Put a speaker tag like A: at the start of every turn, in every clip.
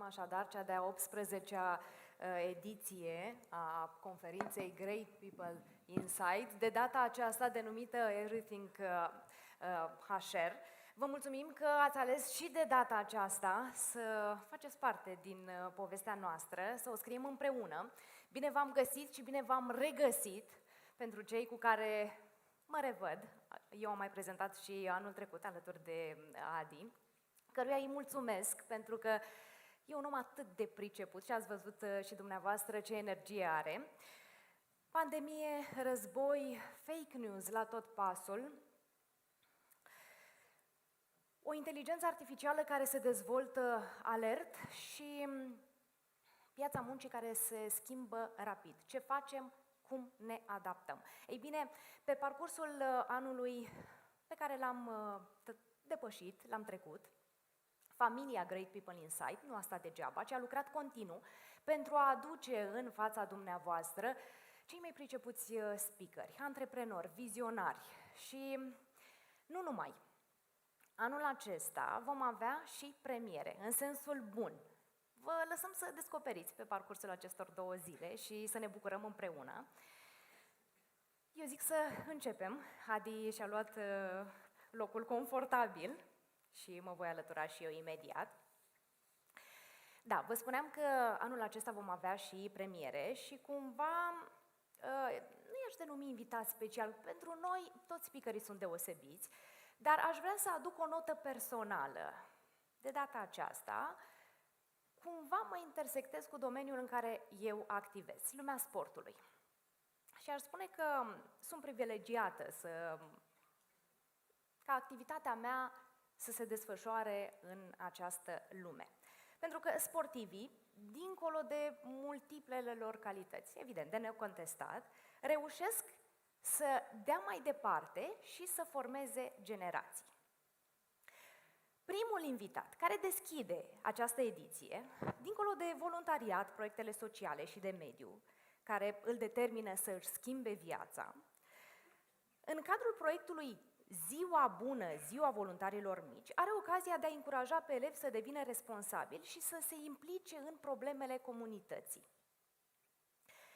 A: Avem așadar cea de-a 18-a ediție a conferinței Great People Inside, de data aceasta denumită Everything HR. Vă mulțumim că ați ales și de data aceasta să faceți parte din povestea noastră, să o scriem împreună. Bine v-am găsit și bine v-am regăsit pentru cei cu care mă revăd. Eu am mai prezentat și anul trecut alături de Adi, căruia îi mulțumesc pentru că e un om atât de priceput și ați văzut și dumneavoastră ce energie are. Pandemie, război, fake news la tot pasul, o inteligență artificială care se dezvoltă alert și piața muncii care se schimbă rapid. Ce facem? Cum ne adaptăm? Ei bine, pe parcursul anului pe care l-am depășit, l-am trecut, familia Great People Inside nu a stat degeaba, ci a lucrat continuu pentru a aduce în fața dumneavoastră cei mai pricepuți speakeri, antreprenori, vizionari și nu numai. Anul acesta vom avea și premiere, în sensul bun. Vă lăsăm să descoperiți pe parcursul acestor 2 zile și să ne bucurăm împreună. Eu zic să începem. Adi și-a luat locul confortabil și mă voi alătura și eu imediat. Da, vă spuneam că anul acesta vom avea și premiere și cumva nu i-aș denumi invitat special. Pentru noi toți speakerii sunt deosebiți, dar aș vrea să aduc o notă personală. De data aceasta, cumva mă intersectez cu domeniul în care eu activez, lumea sportului. Și aș spune că sunt privilegiată ca activitatea mea să se desfășoare în această lume. Pentru că sportivii, dincolo de multiplele lor calități, evident, de necontestat, reușesc să dea mai departe și să formeze generații. Primul invitat care deschide această ediție, dincolo de voluntariat, proiectele sociale și de mediu, care îl determină să își schimbe viața, în cadrul proiectului Ziua Bună, Ziua Voluntarilor Mici, are ocazia de a încuraja pe elevi să devină responsabili și să se implice în problemele comunității.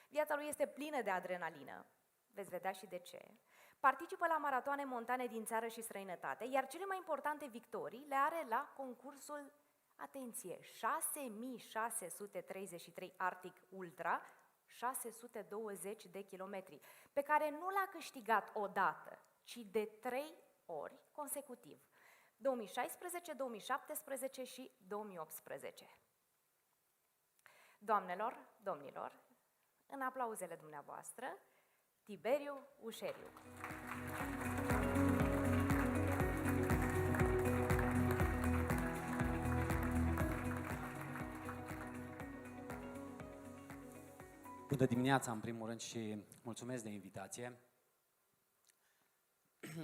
A: Viața lui este plină de adrenalină, veți vedea și de ce. Participă la maratoane montane din țară și străinătate, iar cele mai importante victorii le are la concursul, atenție, 6633 Arctic Ultra, 620 de kilometri, pe care nu l-a câștigat odată, ci de 3 ori consecutiv, 2016, 2017 și 2018. Doamnelor, domnilor, în aplauzele dumneavoastră, Tiberiu Ușeriu.
B: Bună dimineața, în primul rând, și mulțumesc de invitație.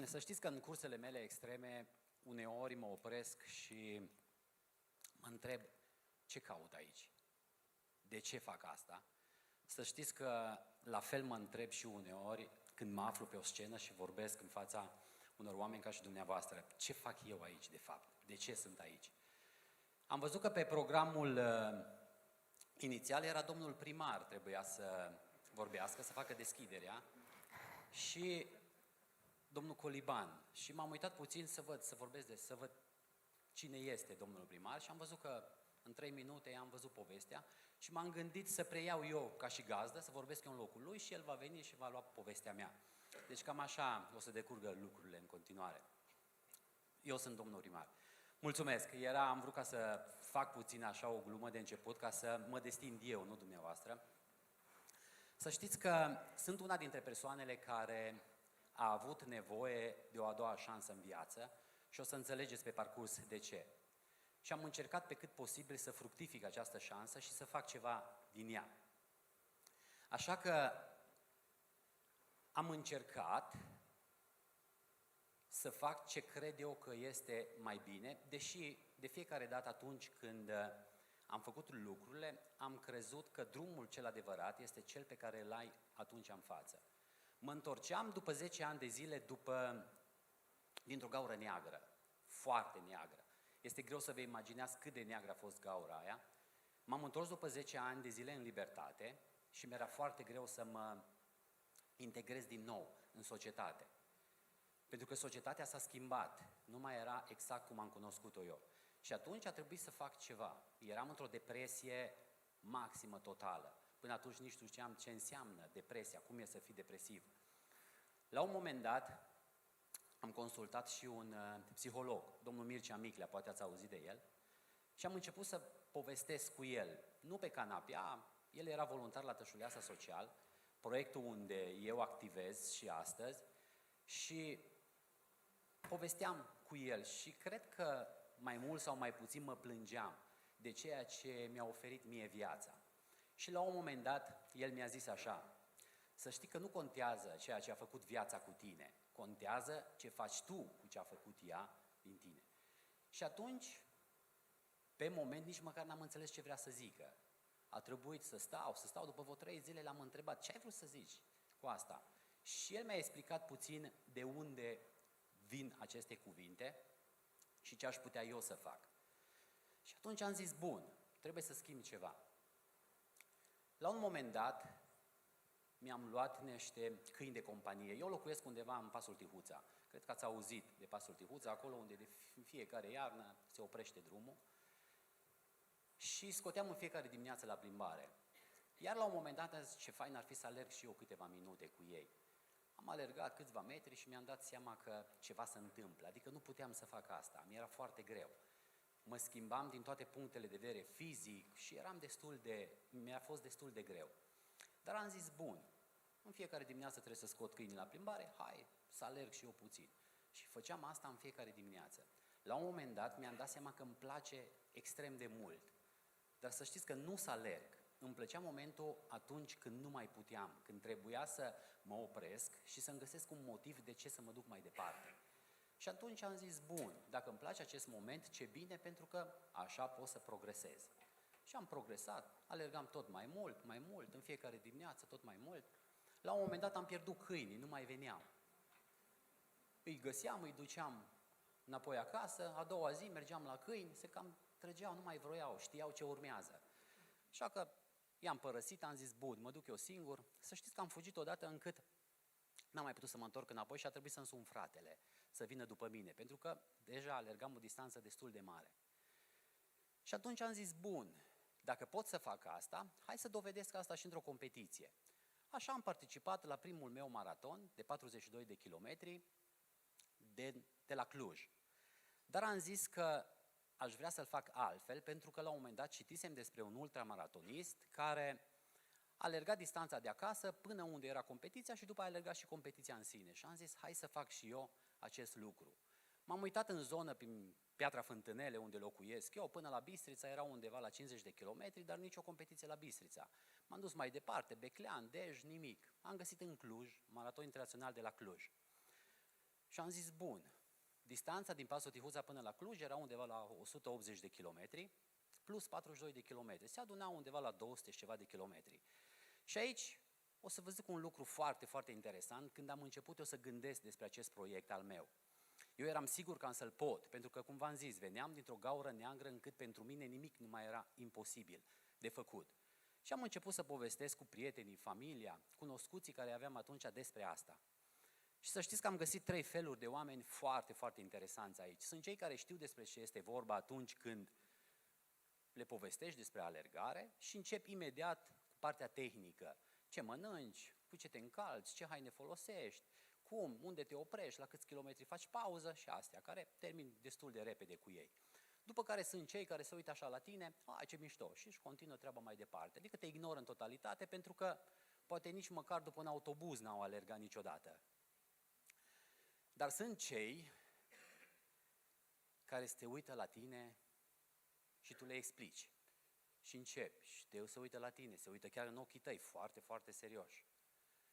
B: Să știți că în cursele mele extreme, uneori mă opresc și mă întreb ce caut aici, de ce fac asta. Să știți că la fel mă întreb și uneori când mă aflu pe o scenă și vorbesc în fața unor oameni ca și dumneavoastră. Ce fac eu aici, de fapt? De ce sunt aici? Am văzut că pe programul inițial era domnul primar, trebuia să vorbească, să facă deschiderea, și domnul Coliban. Și m-am uitat puțin să văd cine este domnul primar și am văzut că în 3 minute am văzut povestea și m-am gândit să preiau eu ca și gazdă, să vorbesc eu în locul lui și el va veni și va lua povestea mea. Deci cam așa o să decurgă lucrurile în continuare. Eu sunt domnul primar. Mulțumesc! Am vrut ca să fac puțin așa o glumă de început, ca să mă destind eu, nu dumneavoastră. Să știți că sunt una dintre persoanele care a avut nevoie de o a doua șansă în viață și o să înțelegeți pe parcurs de ce. Și am încercat pe cât posibil să fructific această șansă și să fac ceva din ea. Așa că am încercat să fac ce cred eu că este mai bine, deși de fiecare dată atunci când am făcut lucrurile, am crezut că drumul cel adevărat este cel pe care îl ai atunci în față. Mă întorceam după 10 ani de zile dintr-o gaură neagră, foarte neagră. Este greu să vă imaginați cât de neagră a fost gaura aia M-am întors după 10 ani de zile în libertate și mi-era foarte greu să mă integrez din nou în societate. Pentru că societatea s-a schimbat, nu mai era exact cum am cunoscut-o eu. Și atunci a trebuit să fac ceva. Eram într-o depresie maximă, totală. Până atunci nici nu știam ce înseamnă depresia, cum e să fii depresiv. La un moment dat am consultat și un psiholog, domnul Mircea Miclea, poate ați auzit de el, și am început să povestesc cu el, nu pe canapea, el era voluntar la Tășuleasa Social, proiectul unde eu activez și astăzi, și povesteam cu el și cred că mai mult sau mai puțin mă plângeam de ceea ce mi-a oferit mie viața. Și la un moment dat, el mi-a zis așa: să știi că nu contează ceea ce a făcut viața cu tine, contează ce faci tu cu ce a făcut ea din tine. Și atunci, pe moment, nici măcar n-am înțeles ce vrea să zică. A trebuit să stau, după vreo 3 zile l-am întrebat: ce ai vrut să zici cu asta? Și el mi-a explicat puțin de unde vin aceste cuvinte și ce aș putea eu să fac. Și atunci am zis: bun, trebuie să schimb ceva. La un moment dat, mi-am luat niște câini de companie. Eu locuiesc undeva în Pasul Tihuța. Cred că ați auzit de Pasul Tihuța, acolo unde de fiecare iarnă se oprește drumul. Și scoteam în fiecare dimineață la plimbare. Iar la un moment dat am zis: ce fain ar fi să alerg și eu câteva minute cu ei. Am alergat câțiva metri și mi-am dat seama că ceva se întâmplă. Adică nu puteam să fac asta, mi-era foarte greu. Mă schimbam din toate punctele de vedere fizic și mi-a fost destul de greu. Dar am zis: bun, în fiecare dimineață trebuie să scot câinii la plimbare, hai să alerg și eu puțin. Și făceam asta în fiecare dimineață. La un moment dat mi-am dat seama că îmi place extrem de mult. Dar să știți că nu să alerg. Îmi plăcea momentul atunci când nu mai puteam, când trebuia să mă opresc și să-mi găsesc un motiv de ce să mă duc mai departe. Și atunci am zis: bun, dacă îmi place acest moment, ce bine, pentru că așa pot să progresez. Și am progresat, alergam tot mai mult, în fiecare dimineață tot mai mult. La un moment dat am pierdut câinii, nu mai veneau. Îi găseam, îi duceam înapoi acasă, a doua zi mergeam la câini, se cam trăgeau, nu mai vroiau, știau ce urmează. Așa că i-am părăsit, am zis: bun, mă duc eu singur. Să știți că am fugit odată încât n-am mai putut să mă întorc înapoi și a trebuit să-mi sun fratele să vină după mine, pentru că deja alergam o distanță destul de mare. Și atunci am zis: bun, dacă pot să fac asta, hai să dovedesc asta și într-o competiție. Așa am participat la primul meu maraton de 42 de kilometri de la Cluj. Dar am zis că aș vrea să-l fac altfel, pentru că la un moment dat citisem despre un ultramaratonist care alerga distanța de acasă până unde era competiția și după aia alerga și competiția în sine. Și am zis: hai să fac și eu acest lucru. M-am uitat în zonă, prin Piatra Fântânele, unde locuiesc eu, până la Bistrița, era undeva la 50 de kilometri, dar nicio competiție la Bistrița. M-am dus mai departe, Beclean, Dej, nimic. Am găsit în Cluj, maraton internațional de la Cluj. Și am zis: bun, distanța din Pasul Tihuța până la Cluj era undeva la 180 de kilometri, plus 42 de kilometri. Se aduna undeva la 200 și ceva de kilometri. Și aici o să vă zic un lucru foarte, foarte interesant când am început eu să gândesc despre acest proiect al meu. Eu eram sigur că am să-l pot, pentru că, cum v-am zis, veneam dintr-o gaură neagră încât pentru mine nimic nu mai era imposibil de făcut. Și am început să povestesc cu prietenii, familia, cunoscuții care aveam atunci despre asta. Și să știți că am găsit 3 feluri de oameni foarte, foarte interesanți aici. Sunt cei care știu despre ce este vorba atunci când le povestești despre alergare și încep imediat cu partea tehnică. Ce mănânci, cu ce te încalci, ce haine folosești, cum, unde te oprești, la câți kilometri faci pauză și astea, care termin destul de repede cu ei. După care sunt cei care se uită așa la tine: ce mișto, și își continuă treaba mai departe. Adică te ignoră în totalitate, pentru că poate nici măcar după un autobuz n-au alergat niciodată. Dar sunt cei care se uită la tine și tu le explici. Și începi și te se uită la tine, se uită chiar în ochii tăi, foarte, foarte serioși.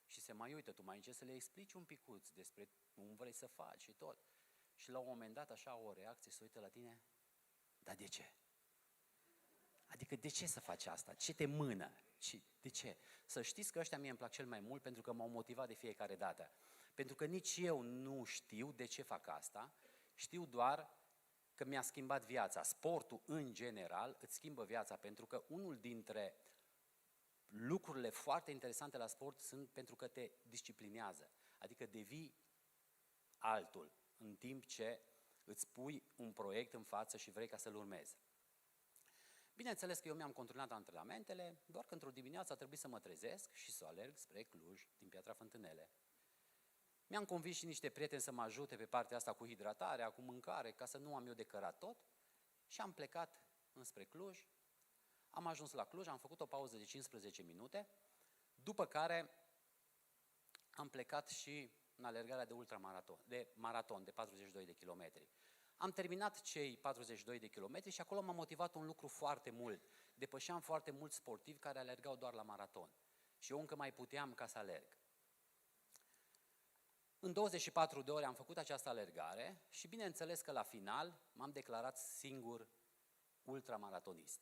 B: Și se mai uită, tu mai încerci să le explici un picuț despre cum vrei să faci și tot. Și la un moment dat, așa, o reacție, se uită la tine: dar de ce? Adică de ce să faci asta? Ce te mână? De ce? Să știți că ăștia mie îmi plac cel mai mult pentru că m-au motivat de fiecare dată. Pentru că nici eu nu știu de ce fac asta, știu doar că mi-a schimbat viața. Sportul, în general, îți schimbă viața, pentru că unul dintre lucrurile foarte interesante la sport sunt pentru că te disciplinează, adică devii altul, în timp ce îți pui un proiect în față și vrei ca să-l urmezi. Bineînțeles că eu mi-am controlat antrenamentele, doar că într-o dimineață a trebuit să mă trezesc și să alerg spre Cluj, din Piatra Fântânele. Mi-am convins și niște prieteni să mă ajute pe partea asta cu hidratarea, cu mâncare, ca să nu am eu de cărat tot, și am plecat înspre Cluj. Am ajuns la Cluj, am făcut o pauză de 15 minute, după care am plecat și în alergarea de ultramaraton, de maraton, de 42 de kilometri. Am terminat cei 42 de kilometri și acolo m-a motivat un lucru foarte mult. Depășeam foarte mulți sportivi care alergau doar la maraton. Și eu încă mai puteam ca să alerg. În 24 de ore am făcut această alergare și bineînțeles că la final m-am declarat singur ultramaratonist.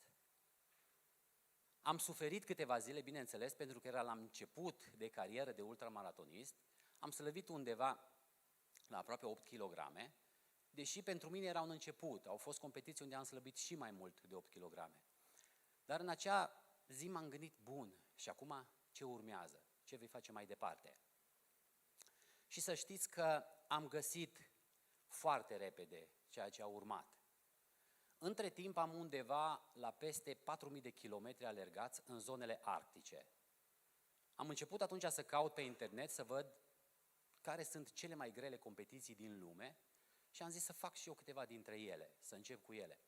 B: Am suferit câteva zile, bineînțeles, pentru că era la început de carieră de ultramaratonist. Am slăbit undeva la aproape 8 kg, deși pentru mine era un început. Au fost competiții unde am slăbit și mai mult de 8 kg. Dar în acea zi m-am gândit, bun, și acum ce urmează? Ce vei face mai departe? Și să știți că am găsit foarte repede ceea ce a urmat. Între timp am undeva la peste 4.000 de kilometri alergați în zonele arctice. Am început atunci să caut pe internet să văd care sunt cele mai grele competiții din lume și am zis să fac și eu câteva dintre ele, să încep cu ele.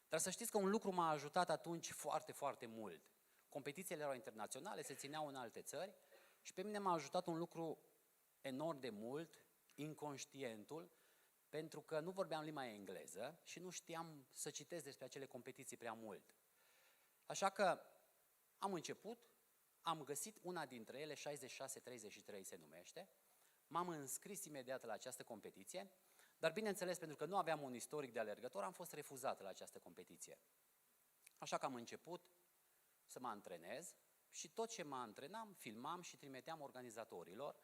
B: Dar să știți că un lucru m-a ajutat atunci foarte, foarte mult. Competițiile erau internaționale, se țineau în alte țări și pe mine m-a ajutat un lucru enorm de mult, inconștientul, pentru că nu vorbeam limba engleză și nu știam să citesc despre acele competiții prea mult. Așa că am început, am găsit una dintre ele, 66-33 se numește, m-am înscris imediat la această competiție, dar bineînțeles, pentru că nu aveam un istoric de alergător, am fost refuzat la această competiție. Așa că am început să mă antrenez și tot ce mă antrenam, filmam și trimiteam organizatorilor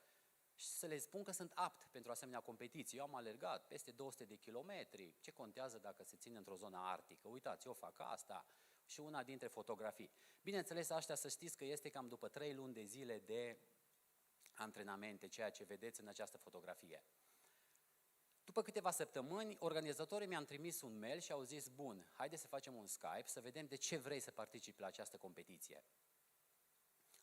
B: și să le spun că sunt apt pentru asemenea competiții. Eu am alergat peste 200 de kilometri, ce contează dacă se ține într-o zonă arctică? Uitați, eu fac asta și una dintre fotografii. Bineînțeles, aștia să știți că este cam după 3 luni de zile de antrenamente, ceea ce vedeți în această fotografie. După câteva săptămâni, organizatorii mi-au trimis un mail și au zis, bun, haideți să facem un Skype, să vedem de ce vrei să participi la această competiție.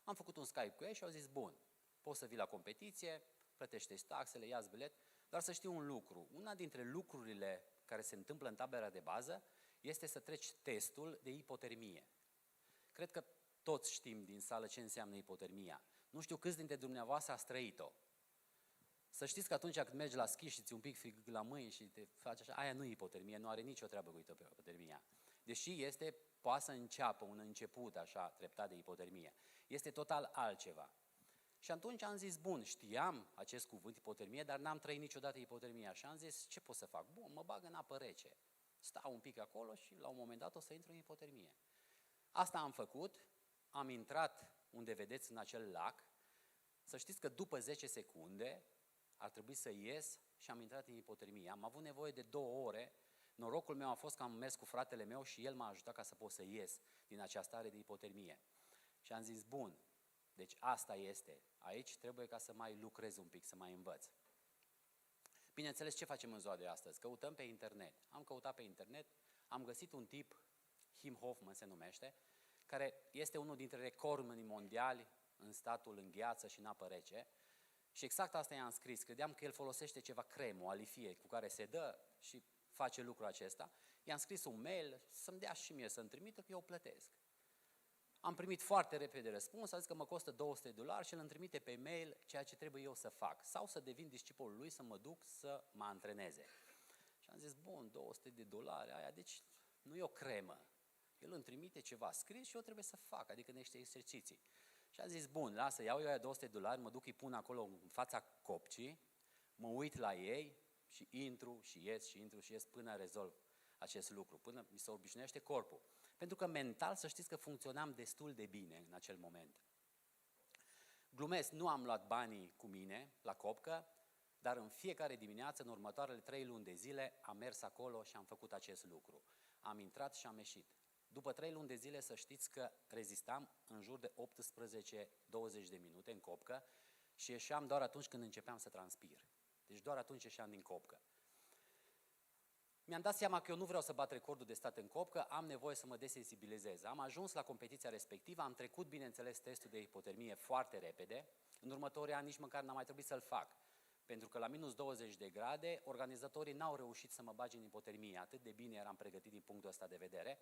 B: Am făcut un Skype cu ei și au zis, bun, poți să vii la competiție, plătește taxele, ia-ți bilet, dar să știi un lucru. Una dintre lucrurile care se întâmplă în tabăra de bază este să treci testul de ipotermie. Cred că toți știm din sală ce înseamnă ipotermia. Nu știu câți dintre dumneavoastră ați trăit-o. Să știți că atunci când mergi la schi și ți un pic frig la mâini și te faci așa, aia nu e ipotermie, nu are nicio treabă cu ipotermia. Deși poate să înceapă un început așa treptat de ipotermie. Este total altceva. Și atunci am zis, bun, știam acest cuvânt, ipotermie, dar n-am trăit niciodată ipotermia. Și am zis, ce pot să fac? Bun, mă bag în apă rece. Stau un pic acolo și la un moment dat o să intru în ipotermie. Asta am făcut, am intrat unde vedeți în acel lac. Să știți că după 10 secunde ar trebui să ies și am intrat în ipotermie. Am avut nevoie de 2 ore. Norocul meu a fost că am mers cu fratele meu și el m-a ajutat ca să pot să ies din această stare de ipotermie. Și am zis, bun, deci asta este. Aici trebuie ca să mai lucrez un pic, să mai învăț. Bineînțeles, ce facem în ziua de astăzi? Căutăm pe internet. Am căutat pe internet, am găsit un tip, Kim Hoffman se numește, care este unul dintre recordmanii mondiali în statul în gheață și în apă rece. Și exact asta i-am scris. Credeam că el folosește ceva cremă, o alifie cu care se dă și face lucrul acesta. I-am scris un mail să-mi dea și mie să-mi trimită, că eu plătesc. Am primit foarte repede răspuns, a zis că mă costă $200 și îl îmi trimite pe mail ceea ce trebuie eu să fac. Sau să devin discipolul lui, să mă duc să mă antreneze. Și am zis, bun, $200, aia, deci nu e o cremă. El îmi trimite ceva scris și eu trebuie să fac, adică niște exerciții. Și am zis, bun, lasă, iau eu aia $200, mă duc, îi pun acolo în fața copcii, mă uit la ei și intru și ies și intru și ies până rezolv acest lucru, până mi se obișnuiește corpul. Pentru că mental să știți că funcționam destul de bine în acel moment. Glumesc, nu am luat banii cu mine la copcă, dar în fiecare dimineață, în următoarele 3 luni de zile, am mers acolo și am făcut acest lucru. Am intrat și am ieșit. După 3 luni de zile să știți că rezistam în jur de 18-20 de minute în copcă și ieșeam doar atunci când începeam să transpir. Deci doar atunci ieșeam din copcă. Mi-am dat seama că eu nu vreau să bat recordul de stat în copcă, am nevoie să mă desensibilizez. Am ajuns la competiția respectivă, am trecut, bineînțeles, testul de hipotermie foarte repede. În următorii ani nici măcar n-am mai trebuit să-l fac, pentru că la minus 20 de grade, organizatorii n-au reușit să mă bage în hipotermie. Atât de bine eram pregătit din punctul ăsta de vedere,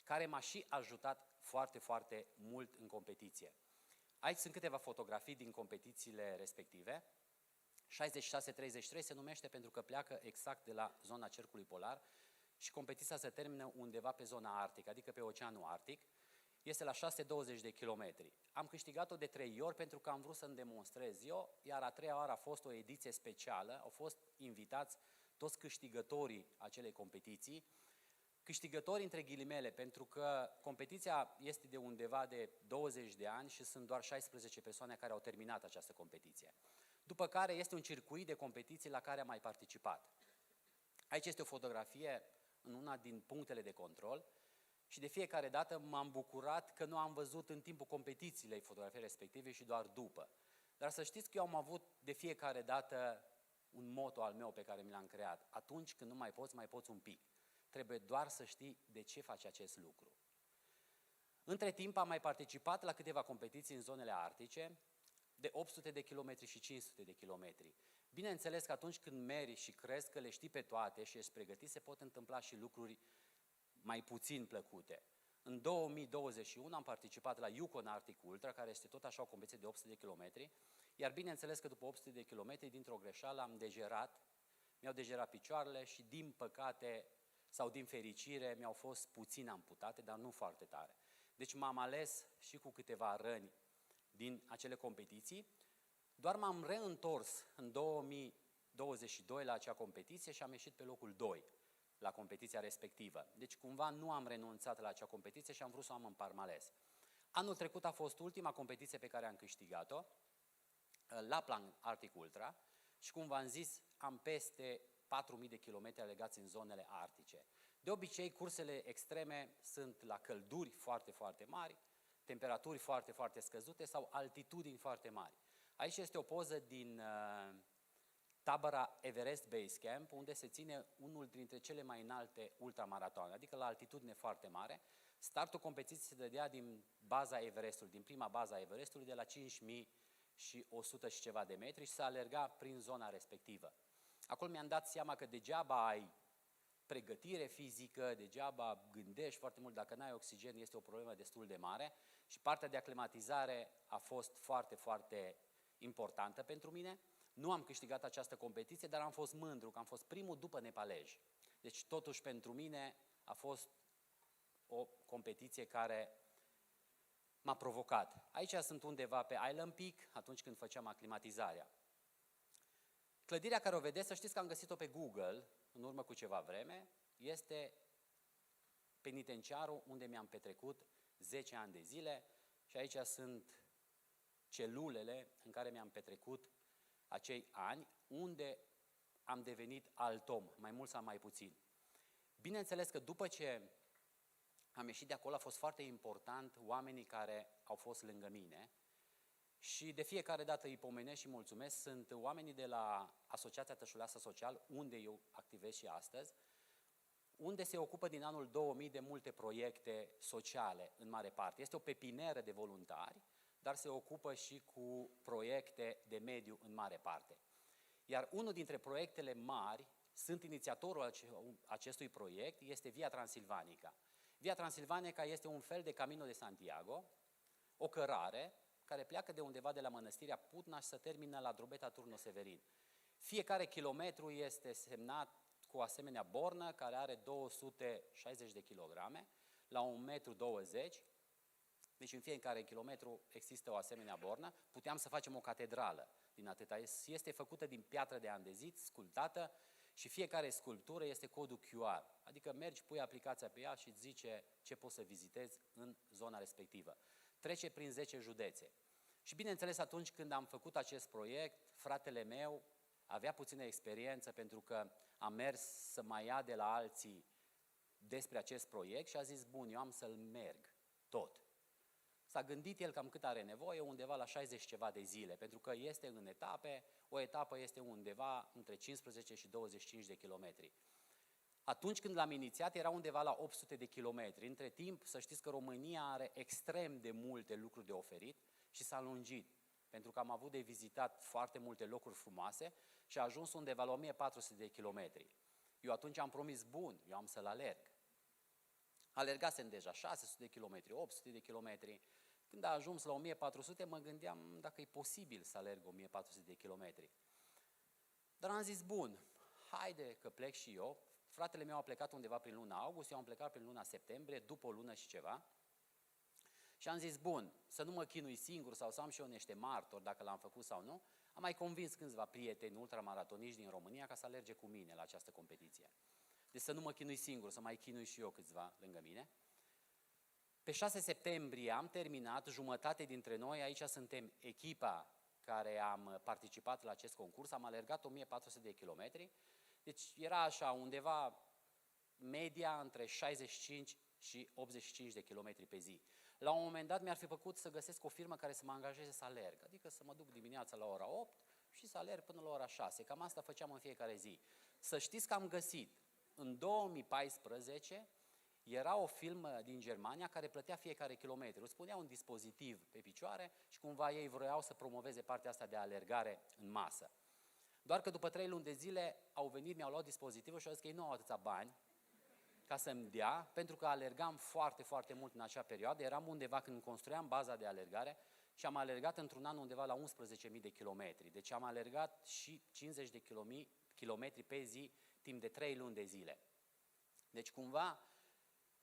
B: care m-a și ajutat foarte, foarte mult în competiție. Aici sunt câteva fotografii din competițiile respective. 66-33 se numește pentru că pleacă exact de la zona cercului polar și competiția se termină undeva pe zona arctică, adică pe Oceanul Arctic. Este la 620 de kilometri. Am câștigat-o de 3 ori pentru că am vrut să-mi demonstrez eu, iar a 3-a oară a fost o ediție specială, au fost invitați toți câștigătorii acelei competiții, câștigători între ghilimele, pentru că competiția este de undeva de 20 de ani și sunt doar 16 persoane care au terminat această competiție. După care este un circuit de competiții la care am mai participat. Aici este o fotografie în una din punctele de control și de fiecare dată m-am bucurat că nu am văzut în timpul competițiilor fotografii respective și doar după. Dar să știți că eu am avut de fiecare dată un motto al meu pe care mi l-am creat. Atunci când nu mai poți un pic. Trebuie doar să știi de ce faci acest lucru. Între timp am mai participat la câteva competiții în zonele arctice, de 800 de kilometri și 500 de kilometri. Bineînțeles că atunci când meri și crezi că le știi pe toate și ești pregătit, se pot întâmpla și lucruri mai puțin plăcute. În 2021 am participat la Yukon Arctic Ultra, care este tot așa o competiție de 800 de kilometri, iar bineînțeles că după 800 de kilometri, dintr-o greșeală, am degerat, mi-au degerat picioarele și din păcate sau din fericire mi-au fost puțin amputate, dar nu foarte tare. Deci m-am ales și cu câteva răni din acele competiții, doar m-am reîntors în 2022 la acea competiție și am ieșit pe locul 2 la competiția respectivă. Deci cumva nu am renunțat la acea competiție și am vrut să o am în palmares. Anul trecut a fost ultima competiție pe care am câștigat-o, Lapland Arctic Ultra, și cum v-am zis, am peste 4.000 de kilometri legați în zonele arctice. De obicei, cursele extreme sunt la călduri foarte, foarte mari, temperaturi foarte, foarte scăzute sau altitudini foarte mari. Aici este o poză din tabăra Everest Base Camp, unde se ține unul dintre cele mai înalte ultramaratoane, adică la altitudine foarte mare. Startul competiției se dădea din baza Everestului, din prima baza Everestului, de la 5.100 și ceva de metri și se alerga prin zona respectivă. Acolo mi-am dat seama că degeaba ai pregătire fizică, degeaba gândești foarte mult, dacă n-ai oxigen este o problemă destul de mare și partea de aclimatizare a fost foarte, foarte importantă pentru mine. Nu am câștigat această competiție, dar am fost mândru că am fost primul după nepalezi. Deci totuși pentru mine a fost o competiție care m-a provocat. Aici sunt undeva pe Island Peak, atunci când făceam aclimatizarea. Clădirea care o vedeți, să știți că am găsit-o pe Google în urmă cu ceva vreme, este penitenciarul unde mi-am petrecut 10 ani de zile și aici sunt celulele în care mi-am petrecut acei ani, unde am devenit alt om, mai mult sau mai puțin. Bineînțeles că după ce am ieșit de acolo a fost foarte important oamenii care au fost lângă mine și de fiecare dată îi pomenesc și mulțumesc. Sunt oamenii de la Asociația Tășuleasă Social, unde eu activez și astăzi, unde se ocupă din anul 2000 de multe proiecte sociale, în mare parte. Este o pepinieră de voluntari, dar se ocupă și cu proiecte de mediu în mare parte. Iar unul dintre proiectele mari, sunt inițiatorul acestui proiect, este Via Transilvanica. Via Transilvanica este un fel de Camino de Santiago, o cărare care pleacă de undeva de la Mănăstirea Putna și se termină la Drobeta Turno Severin. Fiecare kilometru este semnat cu o asemenea bornă care are 260 de kilograme la 1,20 m. Deci în fiecare kilometru există o asemenea bornă. Puteam să facem o catedrală din atâta. Este făcută din piatră de andezit, sculptată și fiecare sculptură este codul QR. Adică mergi, pui aplicația pe ea și îți zice ce poți să vizitezi în zona respectivă. Trece prin 10 județe. Și bineînțeles atunci când am făcut acest proiect, fratele meu avea puțină experiență pentru că a mers să mai ia de la alții despre acest proiect și a zis, bun, eu am să-l merg tot. S-a gândit el cam cât are nevoie, undeva la 60 ceva de zile, pentru că este în etape, o etapă este undeva între 15 și 25 de kilometri. Atunci când l-am inițiat era undeva la 800 de kilometri. Între timp, să știți că România are extrem de multe lucruri de oferit și s-a lungit, pentru că am avut de vizitat foarte multe locuri frumoase și a ajuns undeva la 1400 de kilometri. Eu atunci am promis, bun, eu am să-l alerg. Alergasem deja 600 de kilometri, 800 de kilometri. Când a ajuns la 1400, mă gândeam dacă e posibil să alerg 1400 de kilometri. Dar am zis, bun, haide că plec și eu. Fratele meu a plecat undeva prin luna august, eu am plecat prin luna septembrie, după o lună și ceva. Și am zis, bun, să nu mă chinui singur sau să am și eu niște martori dacă l-am făcut sau nu. Am mai convins câțiva prieteni ultramaratoniști din România ca să alerge cu mine la această competiție. Deci să nu mă chinui singur, să mai chinui și eu câțiva lângă mine. Pe 6 septembrie am terminat, jumătate dintre noi, aici suntem echipa care am participat la acest concurs, am alergat 1400 de kilometri, deci era așa undeva media între 65 și 85 de kilometri pe zi. La un moment dat mi-ar fi plăcut să găsesc o firmă care să mă angajeze să alerg, adică să mă duc dimineața la ora 8 și să alerg până la ora 6, cam asta făceam în fiecare zi. Să știți că am găsit, în 2014, era o firmă din Germania care plătea fiecare kilometru, îți punea un dispozitiv pe picioare și cumva ei vroiau să promoveze partea asta de alergare în masă. Doar că după 3 luni de zile au venit, mi-au luat dispozitivul și au zis că ei nu au atâția bani ca să-mi dea, pentru că alergam foarte, foarte mult în acea perioadă. Eram undeva când construiam baza de alergare și am alergat într-un an undeva la 11.000 de kilometri. Deci am alergat și 50 de kilometri pe zi timp de 3 luni de zile. Deci cumva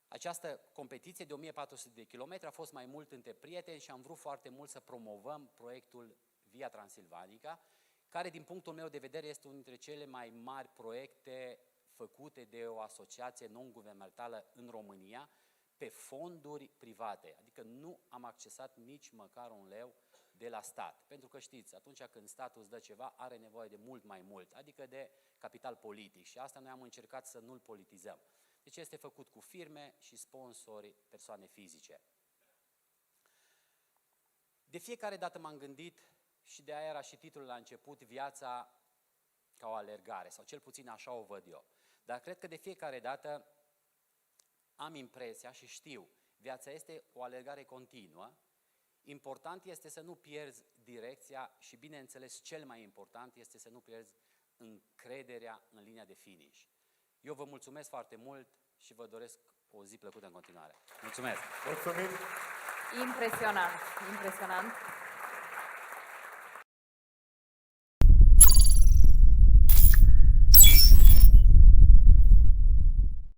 B: această competiție de 1400 de kilometri a fost mai mult între prieteni și am vrut foarte mult să promovăm proiectul Via Transilvanica, care din punctul meu de vedere este unul dintre cele mai mari proiecte făcute de o asociație non-guvernamentală în România pe fonduri private. Adică nu am accesat nici măcar un leu de la stat. Pentru că știți, atunci când statul îți dă ceva, are nevoie de mult mai mult, adică de capital politic. Și asta noi am încercat să nu-l politizăm. Deci este făcut cu firme și sponsori, persoane fizice. De fiecare dată m-am gândit, și de aia era și titlul la început, viața ca o alergare, sau cel puțin așa o văd eu. Dar cred că de fiecare dată am impresia și știu, viața este o alergare continuă, important este să nu pierzi direcția și, bineînțeles, cel mai important este să nu pierzi încrederea în linia de finish. Eu vă mulțumesc foarte mult și vă doresc o zi plăcută în continuare. Mulțumesc!
C: Mulțumim!
A: Impresionant, impresionant.